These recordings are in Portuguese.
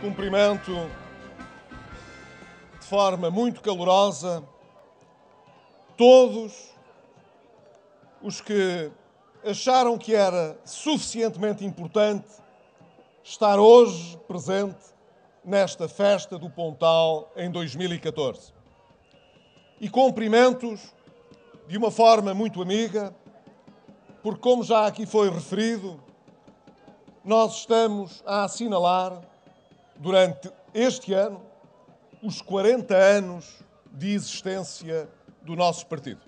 Cumprimento de forma muito calorosa todos os que acharam que era suficientemente importante estar hoje presente nesta festa do Pontal em 2014. E cumprimento-os de uma forma muito amiga, porque, como já aqui foi referido, nós estamos a assinalar, durante este ano, os 40 anos de existência do nosso partido.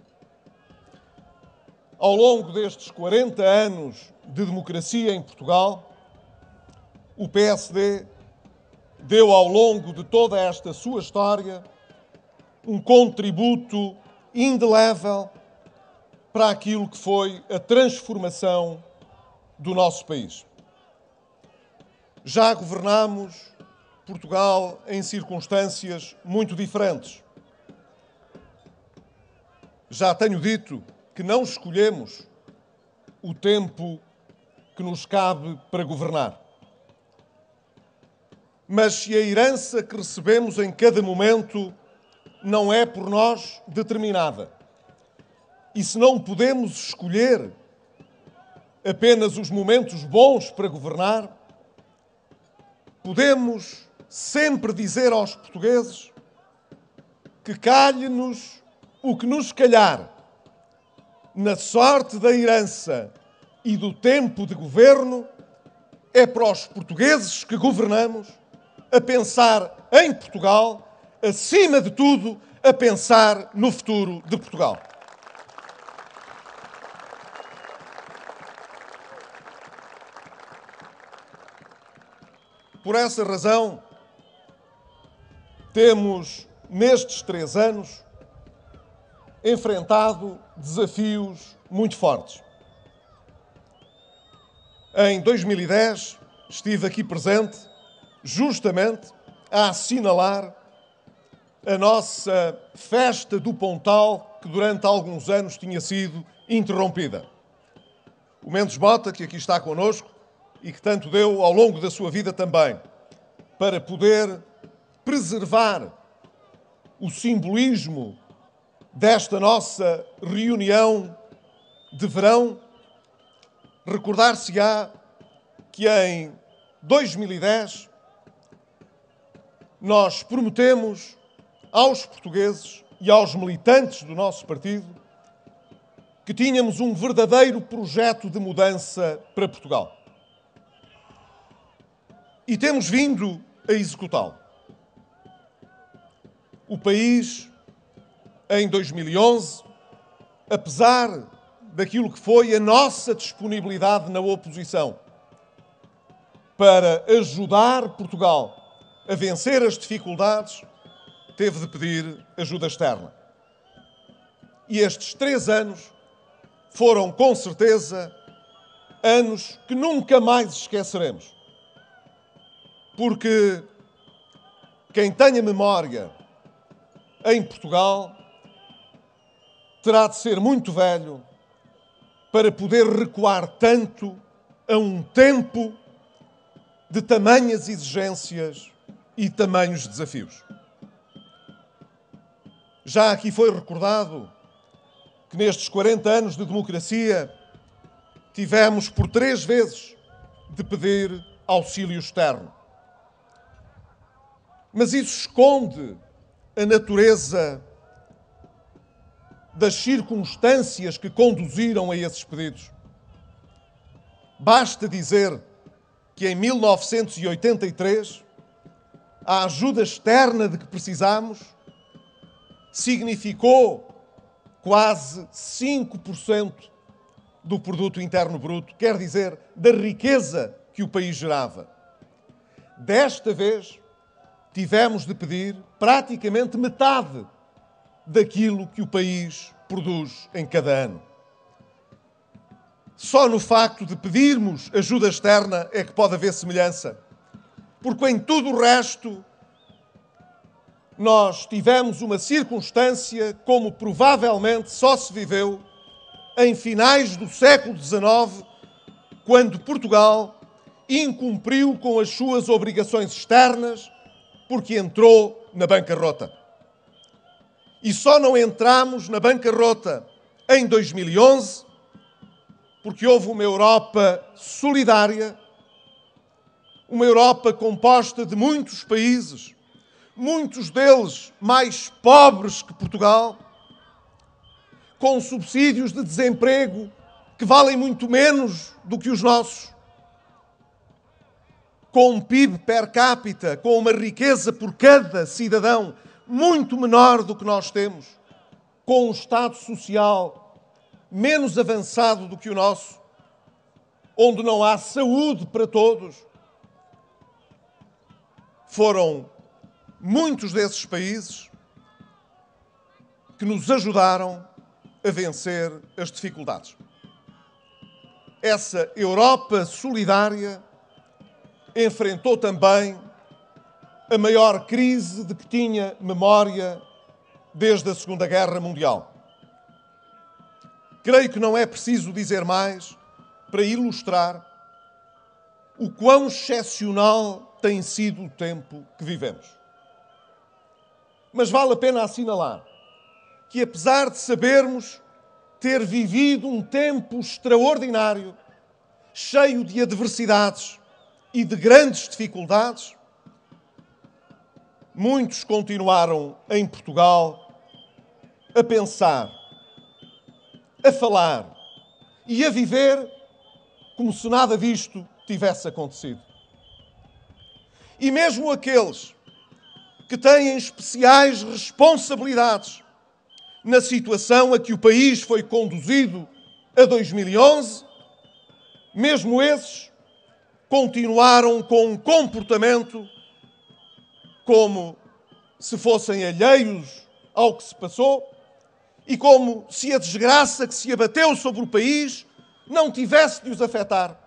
Ao longo destes 40 anos de democracia em Portugal, o PSD deu, ao longo de toda esta sua história, um contributo indelével para aquilo que foi a transformação do nosso país. Já governámos Portugal em circunstâncias muito diferentes. Já tenho dito que não escolhemos o tempo que nos cabe para governar. Mas se a herança que recebemos em cada momento não é por nós determinada, e se não podemos escolher apenas os momentos bons para governar, podemos sempre dizer aos portugueses que calhe-nos o que nos calhar, na sorte da herança e do tempo de governo, é para os portugueses que governamos a pensar em Portugal, acima de tudo, a pensar no futuro de Portugal. Por essa razão, temos, nestes 3 anos, enfrentado desafios muito fortes. Em 2010, estive aqui presente, justamente a assinalar a nossa festa do Pontal, que durante alguns anos tinha sido interrompida. O Mendes Mota, que aqui está connosco, e que tanto deu ao longo da sua vida também, para poder preservar o simbolismo desta nossa reunião de verão, recordar-se-á que em 2010 nós prometemos aos portugueses e aos militantes do nosso partido que tínhamos um verdadeiro projeto de mudança para Portugal. E temos vindo a executá-lo. O país, em 2011, apesar daquilo que foi a nossa disponibilidade na oposição para ajudar Portugal a vencer as dificuldades, teve de pedir ajuda externa. E estes 3 anos foram, com certeza, anos que nunca mais esqueceremos. Porque quem tenha memória em Portugal terá de ser muito velho para poder recuar tanto a um tempo de tamanhas exigências e tamanhos desafios. Já aqui foi recordado que nestes 40 anos de democracia tivemos por 3 vezes de pedir auxílio externo. Mas isso esconde a natureza das circunstâncias que conduziram a esses pedidos. Basta dizer que em 1983 a ajuda externa de que precisámos significou quase 5% do produto interno bruto, quer dizer, da riqueza que o país gerava. Desta vez, tivemos de pedir praticamente metade daquilo que o país produz em cada ano. Só no facto de pedirmos ajuda externa é que pode haver semelhança, porque em tudo o resto nós tivemos uma circunstância como provavelmente só se viveu em finais do século XIX, quando Portugal incumpriu com as suas obrigações externas porque entrou na bancarrota. E só não entramos na bancarrota em 2011 porque houve uma Europa solidária, uma Europa composta de muitos países, muitos deles mais pobres que Portugal, com subsídios de desemprego que valem muito menos do que os nossos, com um PIB per capita, com uma riqueza por cada cidadão muito menor do que nós temos, com um Estado social menos avançado do que o nosso, onde não há saúde para todos. Foram muitos desses países que nos ajudaram a vencer as dificuldades. Essa Europa solidária enfrentou também a maior crise de que tinha memória desde a Segunda Guerra Mundial. Creio que não é preciso dizer mais para ilustrar o quão excepcional tem sido o tempo que vivemos. Mas vale a pena assinalar que, apesar de sabermos ter vivido um tempo extraordinário, cheio de adversidades e de grandes dificuldades, muitos continuaram em Portugal a pensar, a falar e a viver como se nada disto tivesse acontecido. E mesmo aqueles que têm especiais responsabilidades na situação a que o país foi conduzido a 2011, mesmo esses continuaram com um comportamento como se fossem alheios ao que se passou e como se a desgraça que se abateu sobre o país não tivesse de os afetar.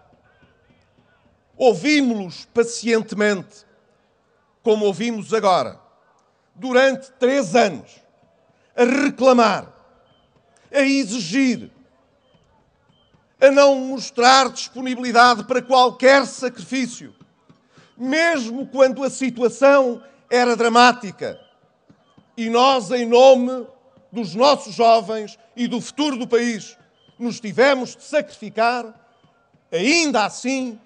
Ouvimos-los pacientemente, como ouvimos agora, durante 3 anos, a reclamar, a exigir, a não mostrar disponibilidade para qualquer sacrifício, mesmo quando a situação era dramática. E nós, em nome dos nossos jovens e do futuro do país, nos tivemos de sacrificar, ainda assim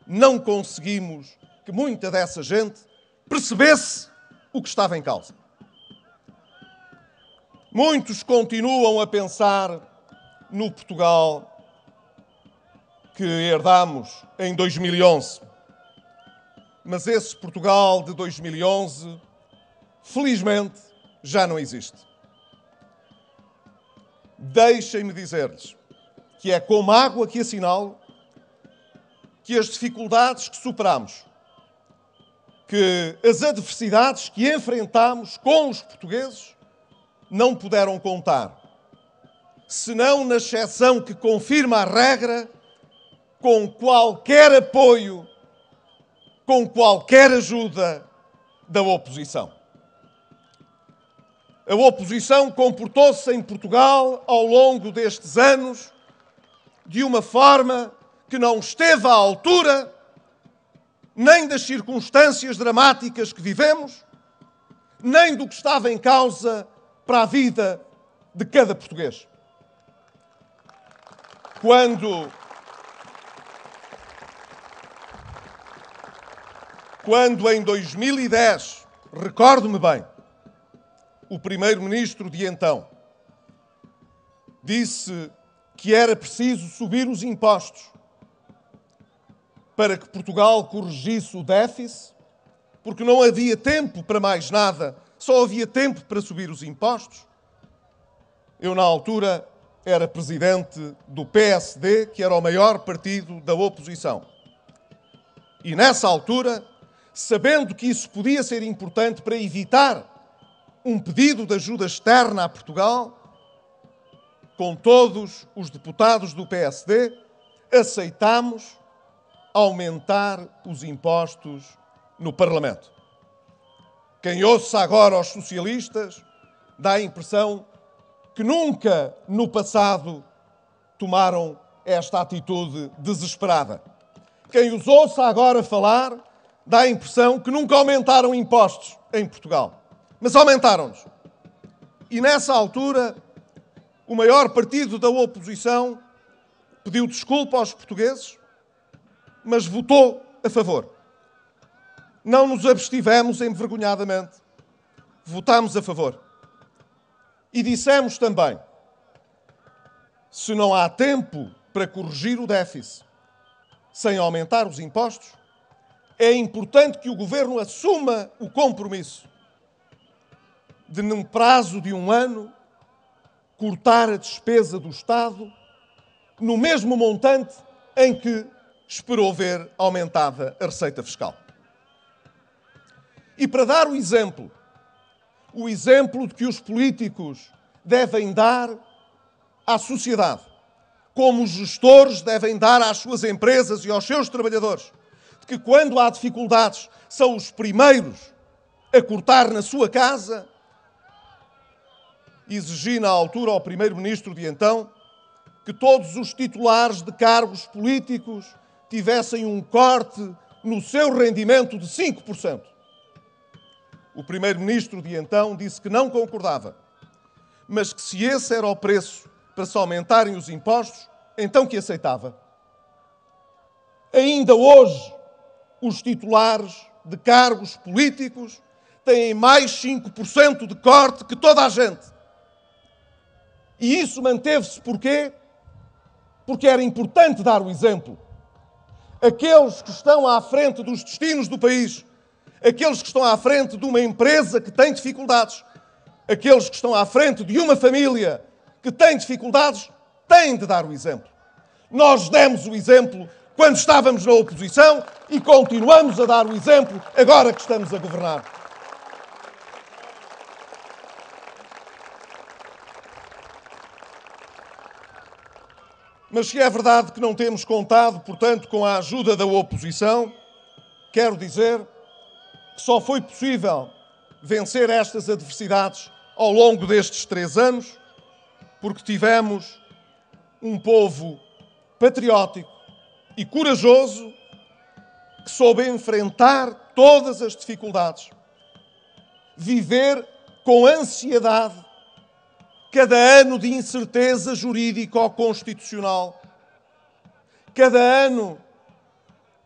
não conseguimos que muita dessa gente percebesse o que estava em causa. Muitos continuam a pensar no Portugal que herdámos em 2011. Mas esse Portugal de 2011, felizmente, já não existe. Deixem-me dizer-lhes que é como água que assinalo que as dificuldades que superamos, que as adversidades que enfrentamos com os portugueses não puderam contar, senão na exceção que confirma a regra, com qualquer apoio, com qualquer ajuda da oposição. A oposição comportou-se em Portugal ao longo destes anos de uma forma que não esteve à altura nem das circunstâncias dramáticas que vivemos, nem do que estava em causa para a vida de cada português. Quando em 2010, recordo-me bem, o primeiro-ministro de então disse que era preciso subir os impostos para que Portugal corrigisse o déficit, porque não havia tempo para mais nada, só havia tempo para subir os impostos. Eu, na altura, era presidente do PSD, que era o maior partido da oposição. E nessa altura, sabendo que isso podia ser importante para evitar um pedido de ajuda externa a Portugal, com todos os deputados do PSD, aceitámos aumentar os impostos no Parlamento. Quem ouça agora aos socialistas dá a impressão que nunca no passado tomaram esta atitude desesperada, quem os ouça agora falar dá a impressão que nunca aumentaram impostos em Portugal. Mas aumentaram-nos. E nessa altura, o maior partido da oposição pediu desculpa aos portugueses, mas votou a favor. Não nos abstivemos envergonhadamente. Votámos a favor. E dissemos também, se não há tempo para corrigir o déficit sem aumentar os impostos, é importante que o Governo assuma o compromisso de, num prazo de 1 ano, cortar a despesa do Estado no mesmo montante em que esperou ver aumentada a receita fiscal. E para dar o exemplo de que os políticos devem dar à sociedade, como os gestores devem dar às suas empresas e aos seus trabalhadores, de que quando há dificuldades são os primeiros a cortar na sua casa, exigi na altura ao primeiro-ministro de então que todos os titulares de cargos políticos tivessem um corte no seu rendimento de 5%. O primeiro-ministro de então disse que não concordava, mas que se esse era o preço para se aumentarem os impostos, então que aceitava. Ainda hoje, os titulares de cargos políticos têm mais 5% de corte que toda a gente. E isso manteve-se porquê? Porque era importante dar o exemplo. Aqueles que estão à frente dos destinos do país, aqueles que estão à frente de uma empresa que tem dificuldades, aqueles que estão à frente de uma família que tem dificuldades, têm de dar o exemplo. Nós demos o exemplo quando estávamos na oposição e continuamos a dar o exemplo agora que estamos a governar. Mas se é verdade que não temos contado, portanto, com a ajuda da oposição, quero dizer que só foi possível vencer estas adversidades ao longo destes 3 anos porque tivemos um povo patriótico e corajoso que soube enfrentar todas as dificuldades, viver com ansiedade cada ano de incerteza jurídico-constitucional, cada ano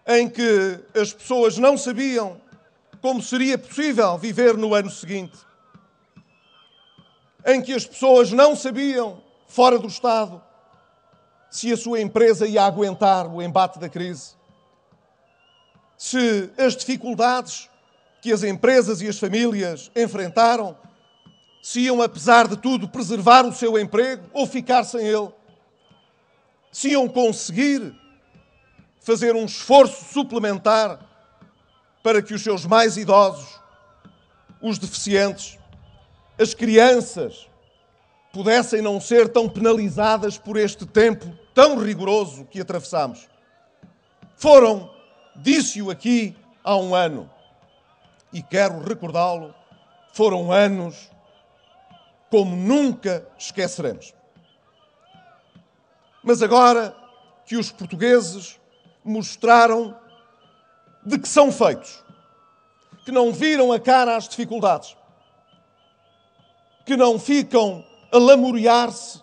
em que as pessoas não sabiam como seria possível viver no ano seguinte, em que as pessoas não sabiam, fora do Estado, se a sua empresa ia aguentar o embate da crise, se as dificuldades que as empresas e as famílias enfrentaram se iam, apesar de tudo, preservar o seu emprego ou ficar sem ele, se iam conseguir fazer um esforço suplementar para que os seus mais idosos, os deficientes, as crianças pudessem não ser tão penalizadas por este tempo tão rigoroso que atravessamos. Disse-o aqui há 1 ano, e quero recordá-lo, foram anos como nunca esqueceremos. Mas agora que os portugueses mostraram de que são feitos, que não viram a cara às dificuldades, que não ficam a lamuriar-se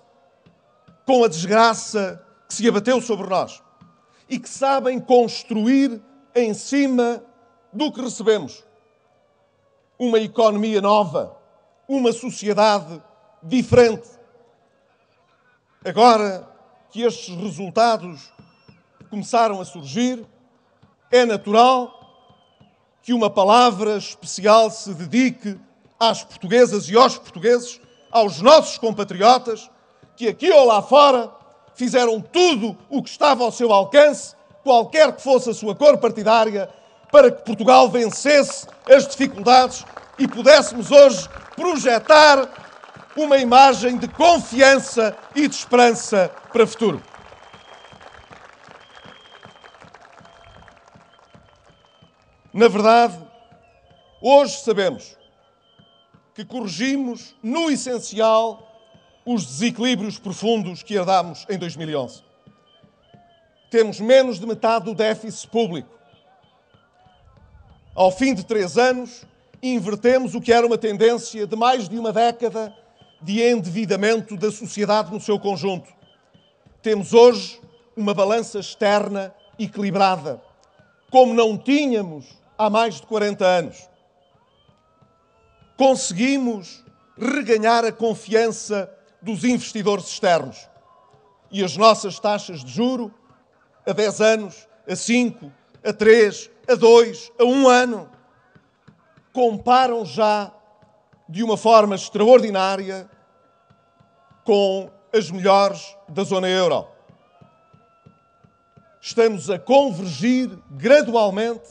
com a desgraça que se abateu sobre nós e que sabem construir em cima do que recebemos uma economia nova, uma sociedade diferente. Agora que estes resultados começaram a surgir, é natural que uma palavra especial se dedique às portuguesas e aos portugueses, aos nossos compatriotas, que aqui ou lá fora fizeram tudo o que estava ao seu alcance, qualquer que fosse a sua cor partidária, para que Portugal vencesse as dificuldades e pudéssemos hoje projetar uma imagem de confiança e de esperança para o futuro. Na verdade, hoje sabemos que corrigimos, no essencial, os desequilíbrios profundos que herdámos em 2011. Temos menos de metade do déficit público. Ao fim de 3 anos, invertemos o que era uma tendência de mais de uma década de endividamento da sociedade no seu conjunto. Temos hoje uma balança externa equilibrada, como não tínhamos há mais de 40 anos. Conseguimos reganhar a confiança dos investidores externos e as nossas taxas de juro a 10 anos, a 5, a 3, a 2, a 1 ano comparam já de uma forma extraordinária com as melhores da zona euro. Estamos a convergir gradualmente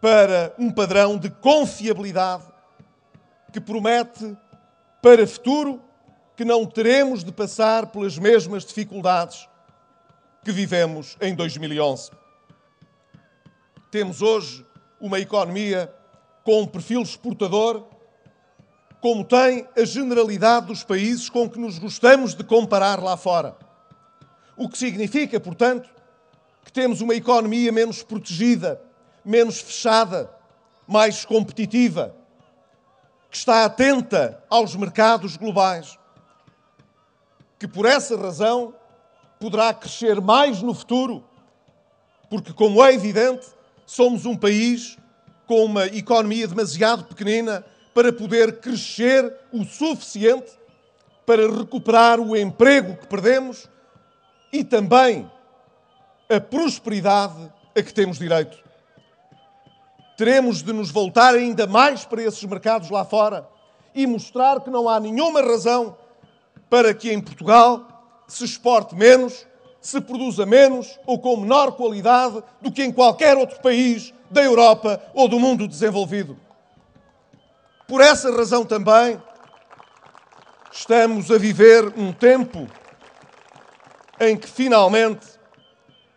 para um padrão de confiabilidade que promete para o futuro que não teremos de passar pelas mesmas dificuldades que vivemos em 2011. Temos hoje uma economia com um perfil exportador, como tem a generalidade dos países com que nos gostamos de comparar lá fora. O que significa, portanto, que temos uma economia menos protegida, menos fechada, mais competitiva, que está atenta aos mercados globais, que por essa razão poderá crescer mais no futuro, porque, como é evidente, somos um país com uma economia demasiado pequenina para poder crescer o suficiente para recuperar o emprego que perdemos e também a prosperidade a que temos direito. Teremos de nos voltar ainda mais para esses mercados lá fora e mostrar que não há nenhuma razão para que em Portugal se exporte menos, se produza menos ou com menor qualidade do que em qualquer outro país da Europa ou do mundo desenvolvido. Por essa razão também estamos a viver um tempo em que finalmente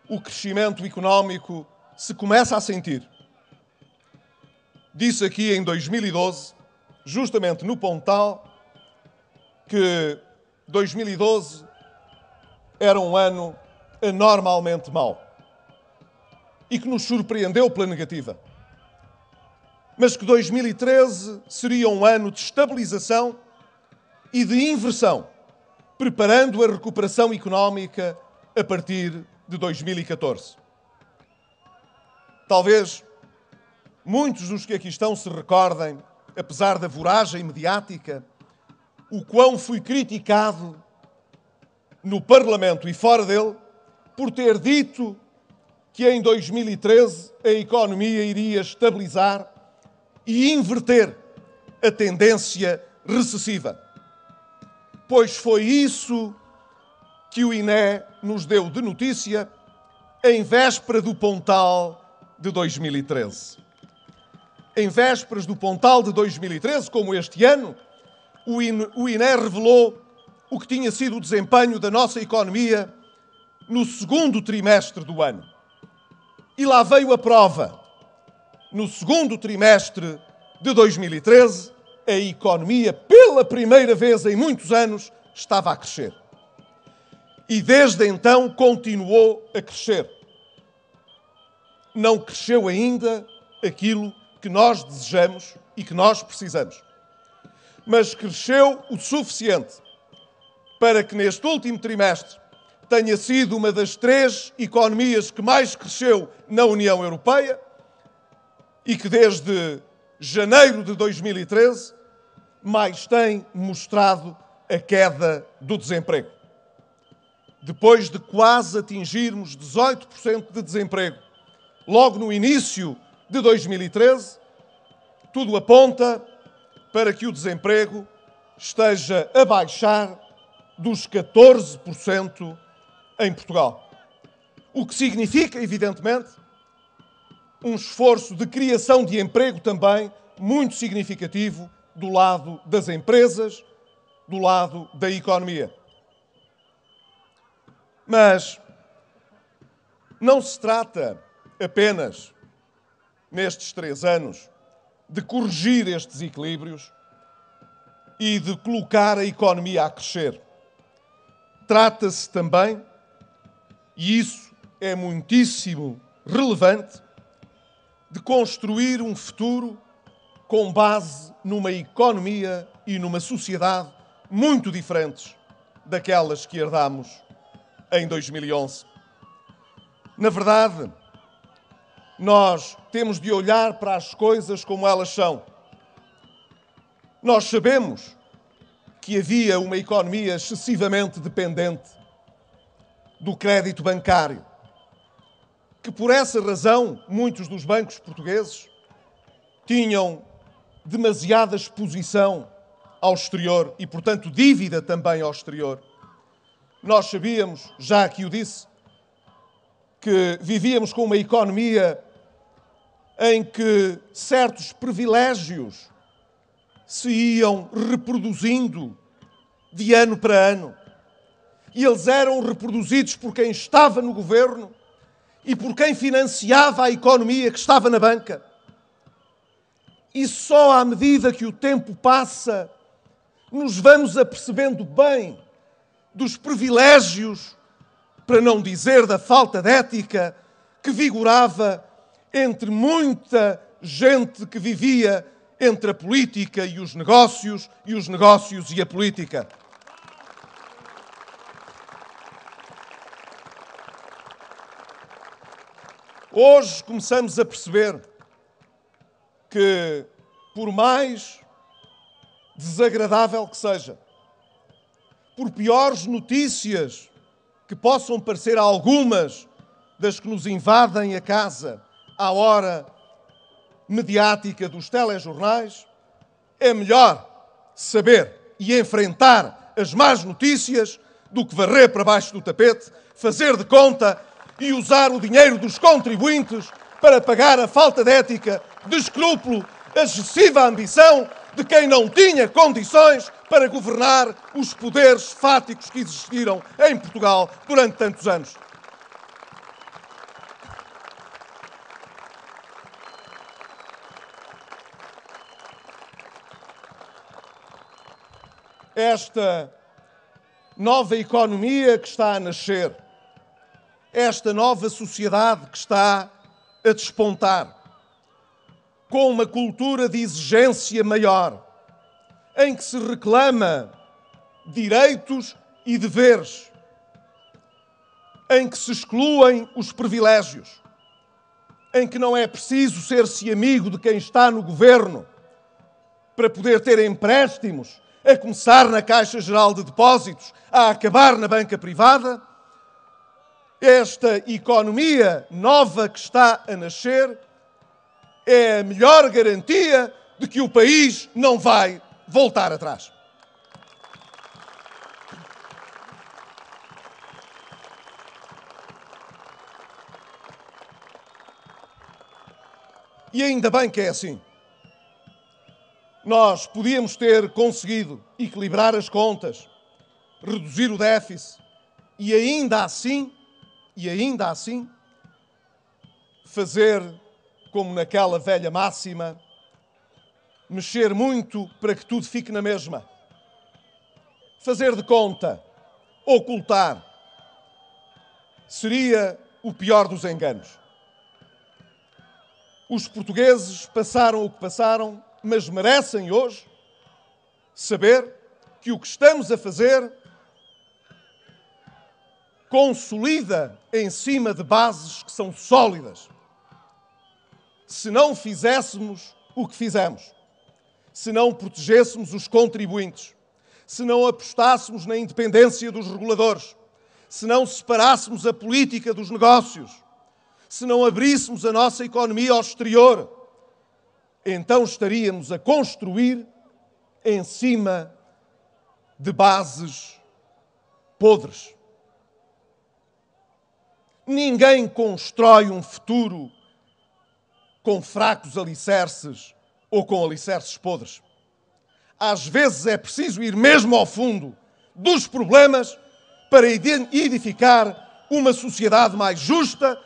o crescimento económico se começa a sentir. Disse aqui em 2012, justamente no Pontal, que 2012 era um ano anormalmente mau e que nos surpreendeu pela negativa. Mas que 2013 seria um ano de estabilização e de inversão, preparando a recuperação económica a partir de 2014. Talvez muitos dos que aqui estão se recordem, apesar da voragem mediática, o quão fui criticado no Parlamento e fora dele por ter dito que em 2013 a economia iria estabilizar e inverter a tendência recessiva. Pois foi isso que o INE nos deu de notícia em véspera do Pontal de 2013. Em vésperas do Pontal de 2013, como este ano, o INE revelou o que tinha sido o desempenho da nossa economia no segundo trimestre do ano. E lá veio a prova. No segundo trimestre de 2013, a economia, pela primeira vez em muitos anos, estava a crescer. E desde então continuou a crescer. Não cresceu ainda aquilo que nós desejamos e que nós precisamos. Mas cresceu o suficiente para que neste último trimestre tenha sido uma das 3 economias que mais cresceu na União Europeia e que desde janeiro de 2013 mais tem mostrado a queda do desemprego. Depois de quase atingirmos 18% de desemprego logo no início de 2013, tudo aponta para que o desemprego esteja a baixar dos 14% em Portugal. O que significa, evidentemente, um esforço de criação de emprego também muito significativo do lado das empresas, do lado da economia. Mas não se trata apenas, nestes 3 anos, de corrigir estes desequilíbrios e de colocar a economia a crescer. Trata-se também, e isso é muitíssimo relevante de construir um futuro com base numa economia e numa sociedade muito diferentes daquelas que herdámos em 2011. Na verdade, nós temos de olhar para as coisas como elas são. Nós sabemos que havia uma economia excessivamente dependente do crédito bancário, que por essa razão muitos dos bancos portugueses tinham demasiada exposição ao exterior e, portanto, dívida também ao exterior. Nós sabíamos, já aqui o disse, que vivíamos com uma economia em que certos privilégios se iam reproduzindo de ano para ano. E eles eram reproduzidos por quem estava no governo e por quem financiava a economia que estava na banca. E só à medida que o tempo passa, nos vamos apercebendo bem dos privilégios, para não dizer da falta de ética, que vigorava entre muita gente que vivia entre a política e os negócios e a política. Hoje começamos a perceber que, por mais desagradável que seja, por piores notícias que possam parecer algumas das que nos invadem a casa à hora mediática dos telejornais, é melhor saber e enfrentar as más notícias do que varrer para baixo do tapete, fazer de conta e usar o dinheiro dos contribuintes para pagar a falta de ética, de escrúpulo, a excessiva ambição de quem não tinha condições para governar os poderes fáticos que existiram em Portugal durante tantos anos. Esta nova economia que está a nascer, esta nova sociedade que está a despontar, com uma cultura de exigência maior, em que se reclama direitos e deveres, em que se excluem os privilégios, em que não é preciso ser-se amigo de quem está no governo para poder ter empréstimos, a começar na Caixa Geral de Depósitos, a acabar na banca privada. Esta economia nova que está a nascer é a melhor garantia de que o país não vai voltar atrás. E ainda bem que é assim. Nós podíamos ter conseguido equilibrar as contas, reduzir o déficit e ainda assim, fazer como naquela velha máxima, mexer muito para que tudo fique na mesma. Fazer de conta, ocultar, seria o pior dos enganos. Os portugueses passaram o que passaram, mas merecem hoje saber que o que estamos a fazer consolida em cima de bases que são sólidas. Se não fizéssemos o que fizemos, se não protegêssemos os contribuintes, se não apostássemos na independência dos reguladores, se não separássemos a política dos negócios, se não abríssemos a nossa economia ao exterior, então estaríamos a construir em cima de bases podres. Ninguém constrói um futuro com fracos alicerces ou com alicerces podres. Às vezes é preciso ir mesmo ao fundo dos problemas para edificar uma sociedade mais justa,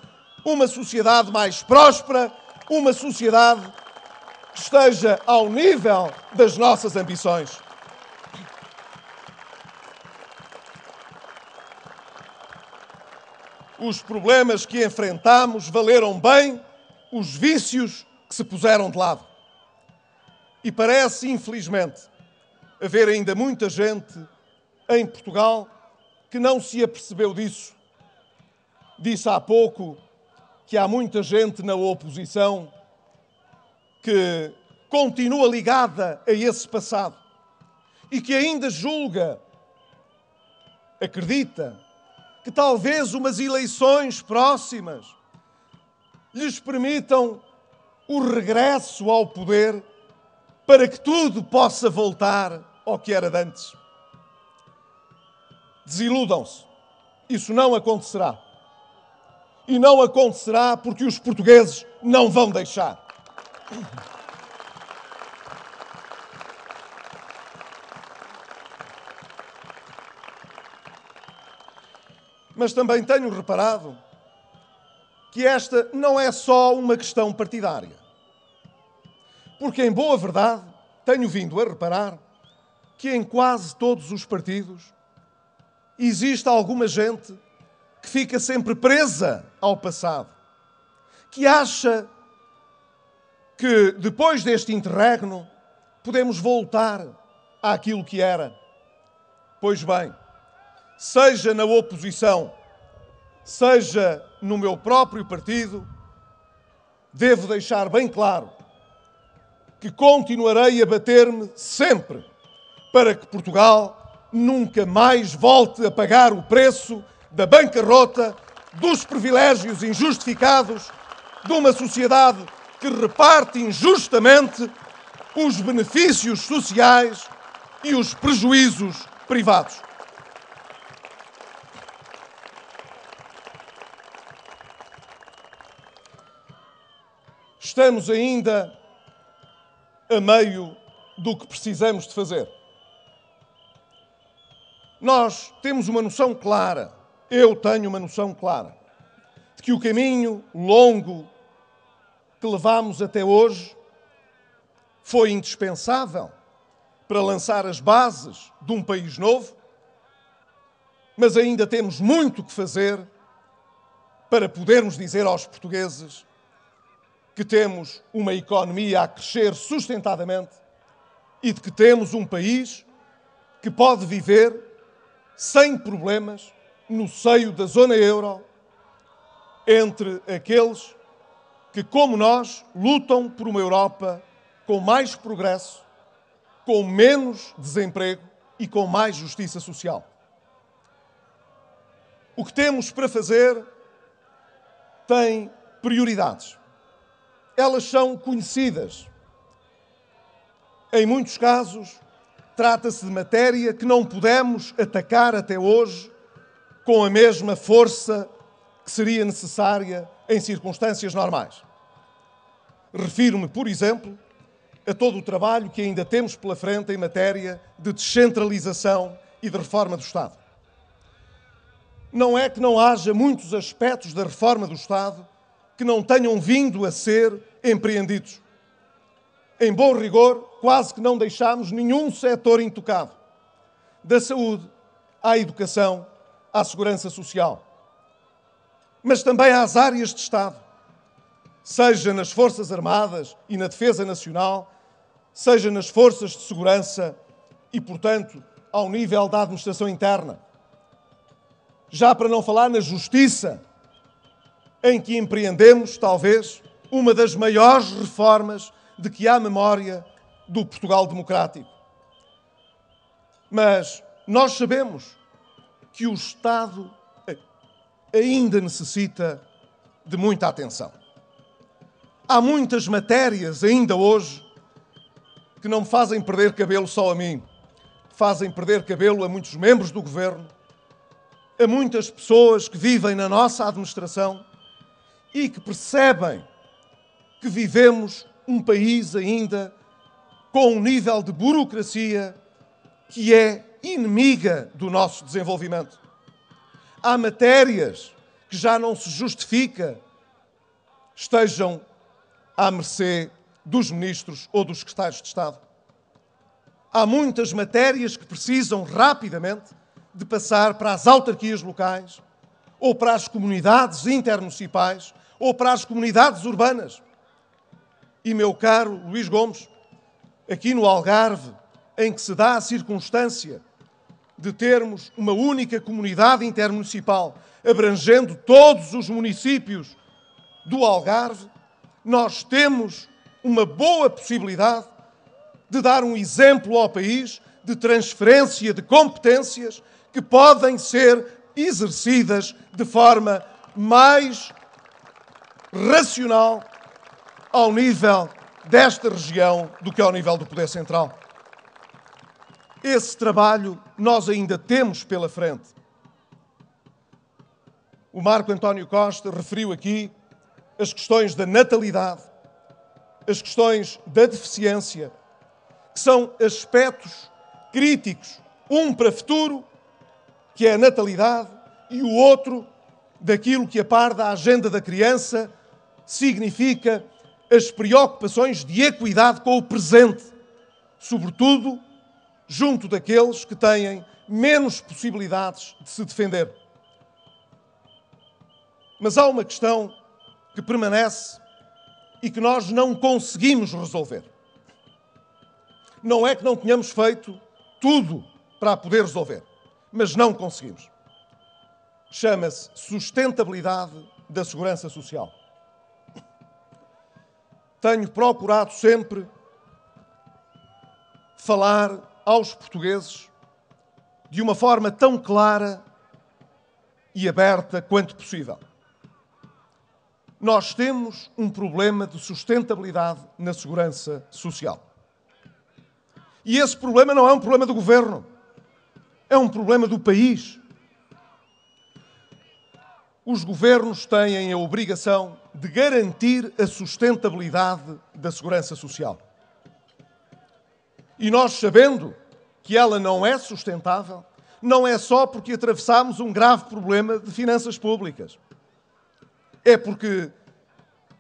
uma sociedade mais próspera, uma sociedade que esteja ao nível das nossas ambições. os problemas que enfrentamos valeram bem os vícios que se puseram de lado. E parece, infelizmente, haver ainda muita gente em Portugal que não se apercebeu disso. Disse há pouco que há muita gente na oposição que continua ligada a esse passado e que ainda julga, acredita, que talvez umas eleições próximas lhes permitam o regresso ao poder para que tudo possa voltar ao que era de antes. Desiludam-se. Isso não acontecerá. E não acontecerá porque os portugueses não vão deixar. Mas também tenho reparado que esta não é só uma questão partidária. Porque, em boa verdade, tenho vindo a reparar que em quase todos os partidos existe alguma gente que fica sempre presa ao passado, que acha que depois deste interregno podemos voltar àquilo que era. Pois bem, seja na oposição, seja no meu próprio partido, devo deixar bem claro que continuarei a bater-me sempre para que Portugal nunca mais volte a pagar o preço da bancarrota, dos privilégios injustificados, de uma sociedade que reparte injustamente os benefícios sociais e os prejuízos privados. Estamos ainda a meio do que precisamos de fazer. Nós temos uma noção clara, eu tenho uma noção clara, de que o caminho longo que levámos até hoje foi indispensável para lançar as bases de um país novo, mas ainda temos muito que fazer para podermos dizer aos portugueses que temos uma economia a crescer sustentadamente e de que temos um país que pode viver sem problemas no seio da zona euro, entre aqueles que, como nós, lutam por uma Europa com mais progresso, com menos desemprego e com mais justiça social. O que temos para fazer tem prioridades. Elas são conhecidas. Em muitos casos, trata-se de matéria que não pudemos atacar até hoje com a mesma força que seria necessária em circunstâncias normais. Refiro-me, por exemplo, a todo o trabalho que ainda temos pela frente em matéria de descentralização e de reforma do Estado. Não é que não haja muitos aspectos da reforma do Estado que não tenham vindo a ser empreendidos. Em bom rigor, quase que não deixámos nenhum setor intocado. Da saúde à educação, à segurança social. Mas também às áreas de Estado, seja nas Forças Armadas e na Defesa Nacional, seja nas Forças de Segurança e, portanto, ao nível da administração interna. Já para não falar na Justiça, em que empreendemos, talvez, uma das maiores reformas de que há memória do Portugal democrático. Mas nós sabemos que o Estado ainda necessita de muita atenção. Há muitas matérias ainda hoje que não me fazem perder cabelo só a mim, fazem perder cabelo a muitos membros do Governo, a muitas pessoas que vivem na nossa administração e que percebem que vivemos um país ainda com um nível de burocracia que é inimiga do nosso desenvolvimento. Há matérias que já não se justifica estejam à mercê dos ministros ou dos secretários de Estado. Há muitas matérias que precisam rapidamente de passar para as autarquias locais ou para as comunidades intermunicipais, ou para as comunidades urbanas. E, meu caro Luís Gomes, aqui no Algarve, em que se dá a circunstância de termos uma única comunidade intermunicipal abrangendo todos os municípios do Algarve, nós temos uma boa possibilidade de dar um exemplo ao país de transferência de competências que podem ser exercidas de forma mais racional ao nível desta região do que ao nível do Poder Central. Esse trabalho nós ainda temos pela frente. O Marco António Costa referiu aqui as questões da natalidade, as questões da deficiência, que são aspectos críticos, um para o futuro, que é a natalidade, e o outro daquilo que, a par da agenda da criança, significa as preocupações de equidade com o presente, sobretudo junto daqueles que têm menos possibilidades de se defender. Mas há uma questão que permanece e que nós não conseguimos resolver. Não é que não tenhamos feito tudo para a poder resolver, mas não conseguimos. Chama-se sustentabilidade da segurança social. Tenho procurado sempre falar aos portugueses de uma forma tão clara e aberta quanto possível. Nós temos um problema de sustentabilidade na segurança social. E esse problema não é um problema do governo, é um problema do país. Os governos têm a obrigação de garantir a sustentabilidade da segurança social. E nós, sabendo que ela não é sustentável, não é só porque atravessamos um grave problema de finanças públicas. É porque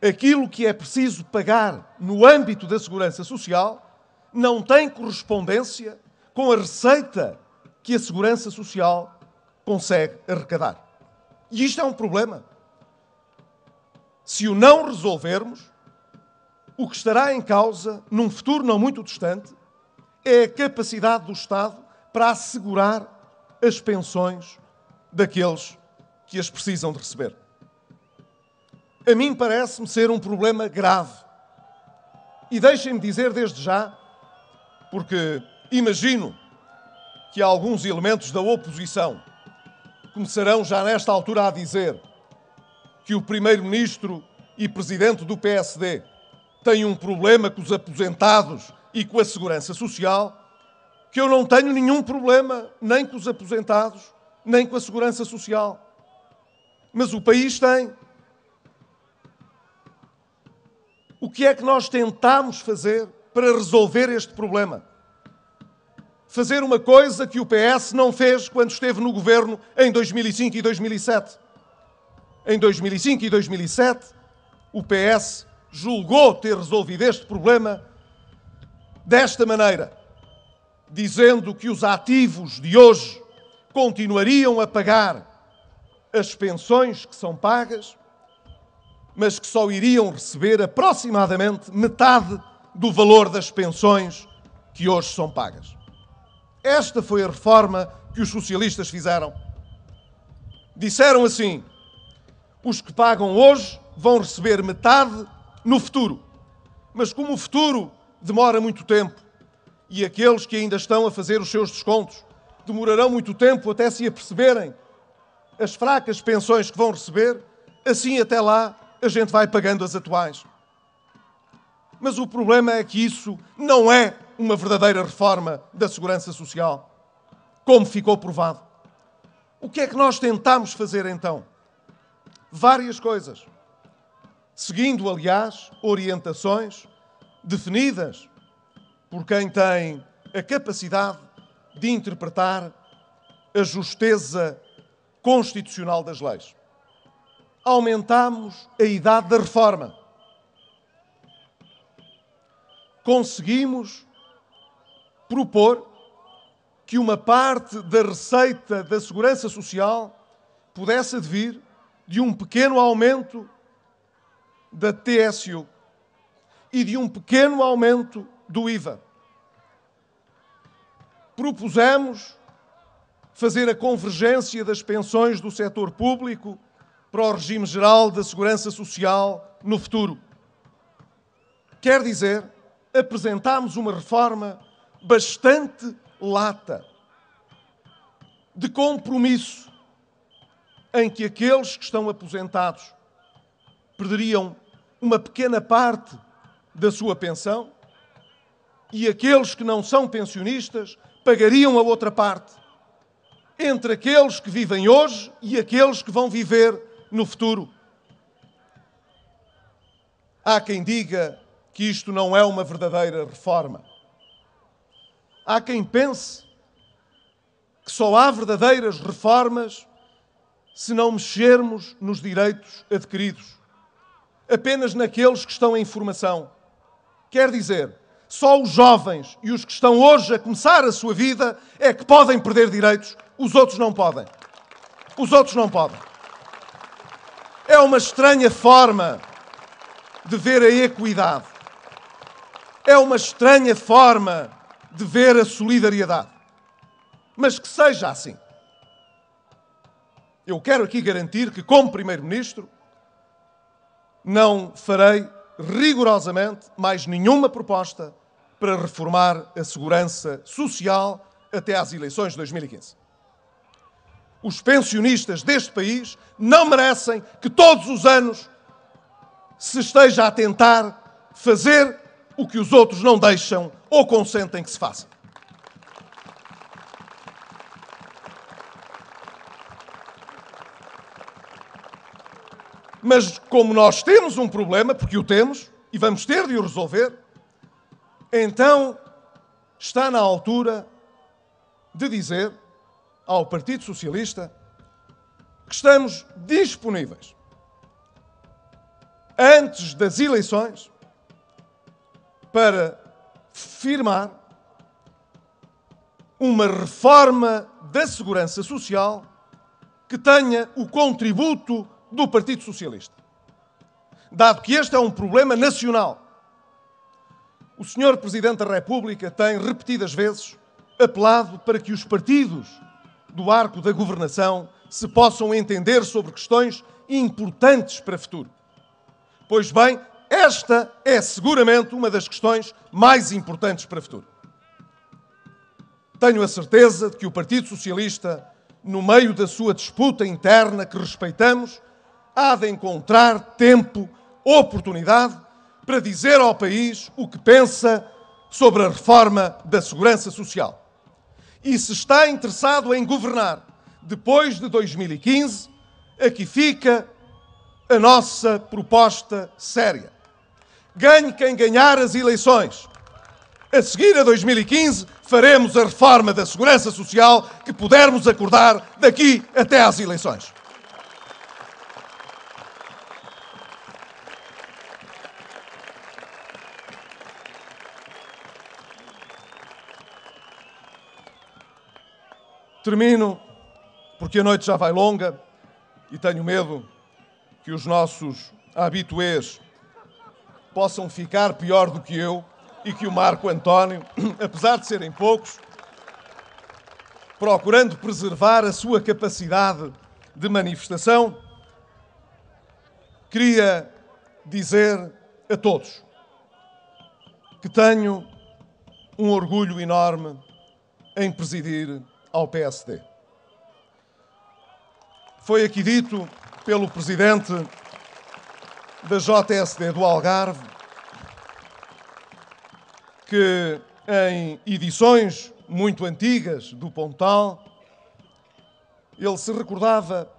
aquilo que é preciso pagar no âmbito da segurança social não tem correspondência com a receita que a segurança social consegue arrecadar. E isto é um problema. Se o não resolvermos, o que estará em causa, num futuro não muito distante, é a capacidade do Estado para assegurar as pensões daqueles que as precisam de receber. A mim parece-me ser um problema grave. E deixem-me dizer desde já, porque imagino que alguns elementos da oposição começarão já nesta altura a dizer que o Primeiro-Ministro e Presidente do PSD tem um problema com os aposentados e com a segurança social, que eu não tenho nenhum problema nem com os aposentados, nem com a segurança social. Mas o país tem. O que é que nós tentamos fazer para resolver este problema? Fazer uma coisa que o PS não fez quando esteve no governo em 2005 e 2007. Em 2005 e 2007, o PS julgou ter resolvido este problema desta maneira, dizendo que os ativos de hoje continuariam a pagar as pensões que são pagas, mas que só iriam receber aproximadamente metade do valor das pensões que hoje são pagas. Esta foi a reforma que os socialistas fizeram. Disseram assim: os que pagam hoje vão receber metade no futuro. Mas como o futuro demora muito tempo e aqueles que ainda estão a fazer os seus descontos demorarão muito tempo até se aperceberem as fracas pensões que vão receber, assim até lá a gente vai pagando as atuais. Mas o problema é que isso não é uma verdadeira reforma da segurança social, como ficou provado. O que é que nós tentamos fazer então? Várias coisas. Seguindo, aliás, orientações definidas por quem tem a capacidade de interpretar a justeza constitucional das leis. Aumentámos a idade da reforma. Conseguimos propor que uma parte da receita da segurança social pudesse advir de um pequeno aumento da TSU e de um pequeno aumento do IVA. Propusemos fazer a convergência das pensões do setor público para o regime geral da Segurança Social no futuro. Quer dizer, apresentámos uma reforma bastante lata, de compromisso, em que aqueles que estão aposentados perderiam uma pequena parte da sua pensão e aqueles que não são pensionistas pagariam a outra parte, entre aqueles que vivem hoje e aqueles que vão viver no futuro. Há quem diga que isto não é uma verdadeira reforma. Há quem pense que só há verdadeiras reformas se não mexermos nos direitos adquiridos, apenas naqueles que estão em formação. Quer dizer, só os jovens e os que estão hoje a começar a sua vida é que podem perder direitos, os outros não podem. Os outros não podem. É uma estranha forma de ver a equidade. É uma estranha forma de ver a solidariedade. Mas que seja assim. Eu quero aqui garantir que, como Primeiro-Ministro, não farei rigorosamente mais nenhuma proposta para reformar a segurança social até às eleições de 2015. Os pensionistas deste país não merecem que todos os anos se esteja a tentar fazer o que os outros não deixam ou consentem que se faça. Mas como nós temos um problema, porque o temos, e vamos ter de o resolver, então está na altura de dizer ao Partido Socialista que estamos disponíveis, antes das eleições, para firmar uma reforma da segurança social que tenha o contributo do Partido Socialista. Dado que este é um problema nacional, o Sr. Presidente da República tem repetidas vezes apelado para que os partidos do arco da governação se possam entender sobre questões importantes para o futuro. Pois bem, esta é seguramente uma das questões mais importantes para o futuro. Tenho a certeza de que o Partido Socialista, no meio da sua disputa interna que respeitamos, há de encontrar tempo, oportunidade, para dizer ao país o que pensa sobre a reforma da segurança social. E se está interessado em governar depois de 2015, aqui fica a nossa proposta séria. Ganhe quem ganhar as eleições. A seguir a 2015, faremos a reforma da segurança social que pudermos acordar daqui até às eleições. Termino, porque a noite já vai longa e tenho medo que os nossos habitués possam ficar pior do que eu e que o Marco António, apesar de serem poucos, procurando preservar a sua capacidade de manifestação, queria dizer a todos que tenho um orgulho enorme em presidir ao PSD. Foi aqui dito pelo presidente da JSD do Algarve que em edições muito antigas do Pontal ele se recordava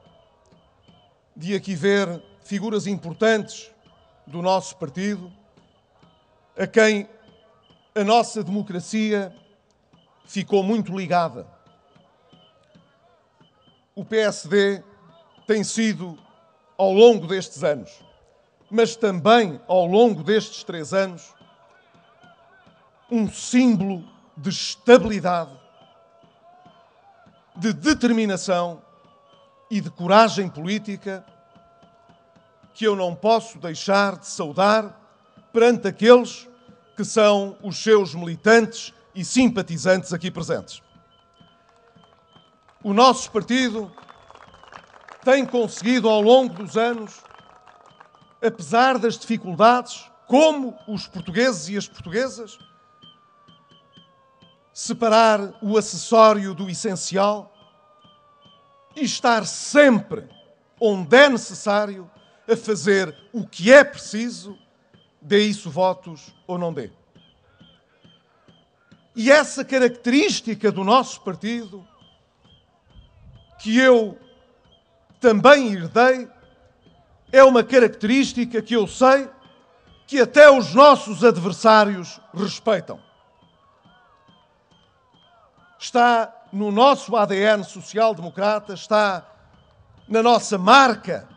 de aqui ver figuras importantes do nosso partido a quem a nossa democracia ficou muito ligada. O PSD tem sido, ao longo destes anos, mas também ao longo destes 3 anos, um símbolo de estabilidade, de determinação e de coragem política que eu não posso deixar de saudar perante aqueles que são os seus militantes e simpatizantes aqui presentes. O nosso partido tem conseguido ao longo dos anos, apesar das dificuldades, como os portugueses e as portuguesas, separar o acessório do essencial e estar sempre onde é necessário a fazer o que é preciso, dê isso votos ou não dê. E essa característica do nosso partido, que eu também herdei, é uma característica que eu sei que até os nossos adversários respeitam. Está no nosso ADN social-democrata, está na nossa marca,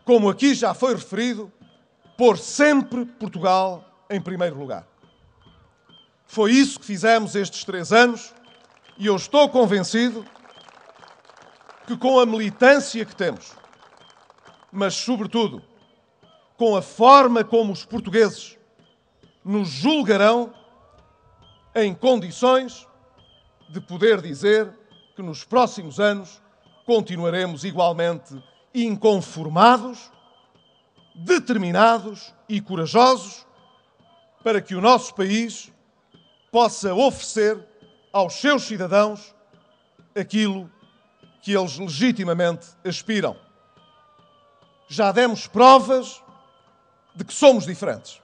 como aqui já foi referido, pôr sempre Portugal em primeiro lugar. Foi isso que fizemos estes 3 anos e eu estou convencido que com a militância que temos, mas sobretudo com a forma como os portugueses nos julgarão, em condições de poder dizer que nos próximos anos continuaremos igualmente inconformados, determinados e corajosos para que o nosso país possa oferecer aos seus cidadãos aquilo que eles legitimamente aspiram. Já demos provas de que somos diferentes.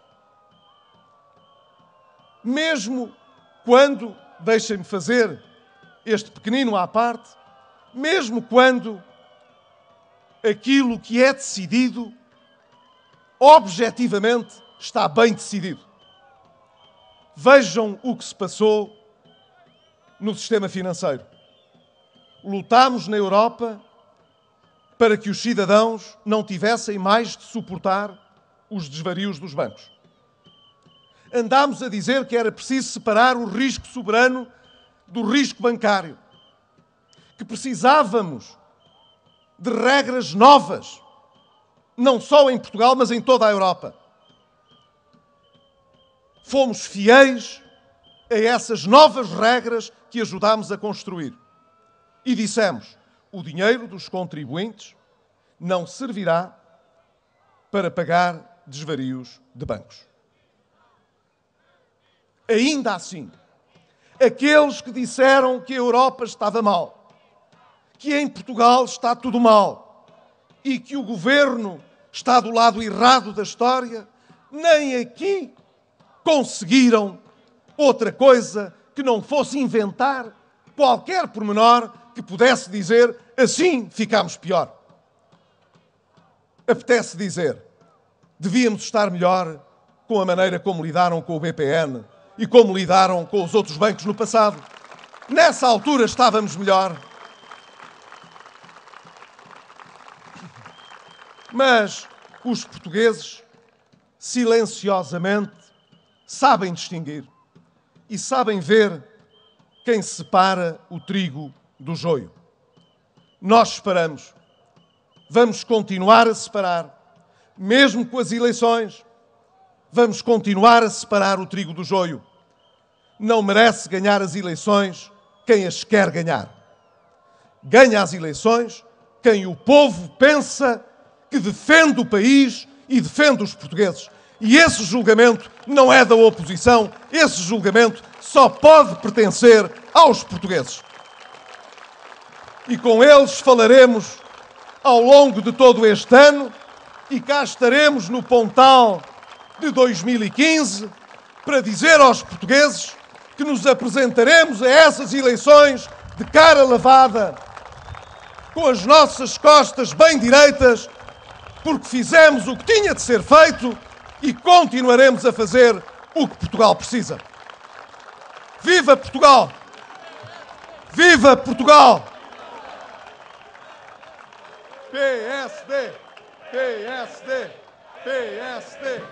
Mesmo quando, deixem-me fazer este pequenino à parte, mesmo quando aquilo que é decidido, objetivamente, está bem decidido. Vejam o que se passou no sistema financeiro. Lutámos na Europa para que os cidadãos não tivessem mais de suportar os desvarios dos bancos. Andámos a dizer que era preciso separar o risco soberano do risco bancário, que precisávamos de regras novas, não só em Portugal, mas em toda a Europa. Fomos fiéis a essas novas regras que ajudámos a construir. E dissemos, o dinheiro dos contribuintes não servirá para pagar desvarios de bancos. Ainda assim, aqueles que disseram que a Europa estava mal, que em Portugal está tudo mal e que o governo está do lado errado da história, nem aqui conseguiram outra coisa que não fosse inventar qualquer pormenor que pudesse dizer assim ficámos pior. Apetece dizer, devíamos estar melhor com a maneira como lidaram com o BPN e como lidaram com os outros bancos no passado. Nessa altura estávamos melhor. Mas os portugueses, silenciosamente, sabem distinguir e sabem ver quem separa o trigo do joio. Nós separamos. Vamos continuar a separar. Mesmo com as eleições, vamos continuar a separar o trigo do joio. Não merece ganhar as eleições quem as quer ganhar. Ganha as eleições quem o povo pensa que defende o país e defende os portugueses. E esse julgamento não é da oposição, esse julgamento só pode pertencer aos portugueses. E com eles falaremos ao longo de todo este ano e cá estaremos no Pontal de 2015 para dizer aos portugueses que nos apresentaremos a essas eleições de cara lavada, com as nossas costas bem direitas, porque fizemos o que tinha de ser feito e continuaremos a fazer o que Portugal precisa. Viva Portugal! Viva Portugal! PSD! PSD! PSD!